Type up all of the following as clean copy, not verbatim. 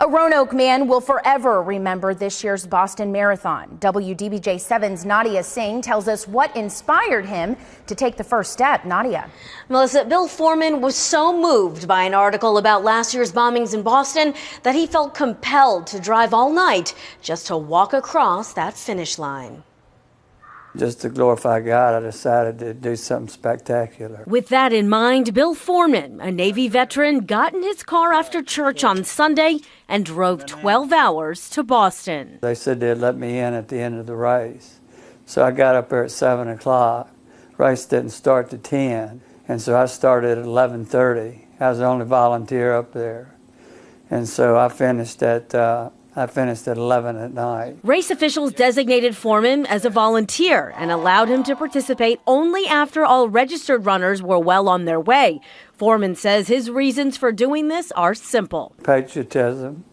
A Roanoke man will forever remember this year's Boston Marathon. WDBJ7's Nadia Singh tells us what inspired him to take the first step. Nadia. Melissa, Bill Foreman was so moved by an article about last year's bombings in Boston that he felt compelled to drive all night just to walk across that finish line. Just to glorify God, I decided to do something spectacular. With that in mind, Bill Foreman, a Navy veteran, got in his car after church on Sunday and drove 12 hours to Boston. They said they'd let me in at the end of the race. So I got up there at 7 o'clock. Race didn't start to 10, and so I started at 11:30. I was the only volunteer up there. And so I finished at 11 at night. Race officials designated Foreman as a volunteer and allowed him to participate only after all registered runners were well on their way. Foreman says his reasons for doing this are simple. Patriotism,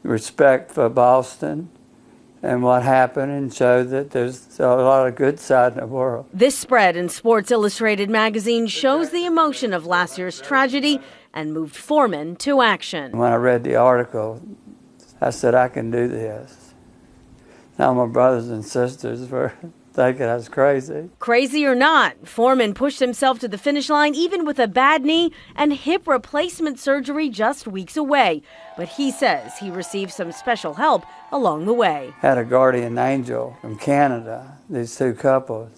respect for Boston and what happened, and show that there's a lot of good side in the world. This spread in Sports Illustrated magazine shows the emotion of last year's tragedy and moved Foreman to action. When I read the article, I said, I can do this. Now my brothers and sisters were thinking I was crazy. Crazy or not, Foreman pushed himself to the finish line even with a bad knee and hip replacement surgery just weeks away. But he says he received some special help along the way. Had a guardian angel from Canada, these two couples,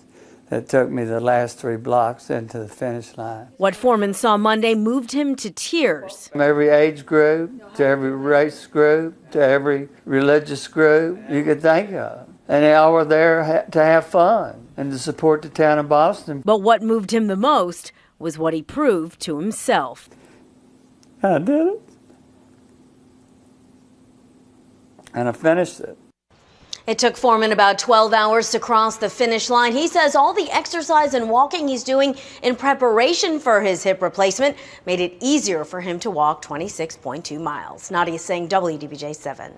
that took me the last 3 blocks into the finish line. What Foreman saw Monday moved him to tears. From every age group, to every race group, to every religious group you could think of. And they all were there to have fun and to support the town of Boston. But what moved him the most was what he proved to himself. I did it. And I finished it. It took Foreman about 12 hours to cross the finish line. He says all the exercise and walking he's doing in preparation for his hip replacement made it easier for him to walk 26.2 miles. Nadia Singh, WDBJ 7.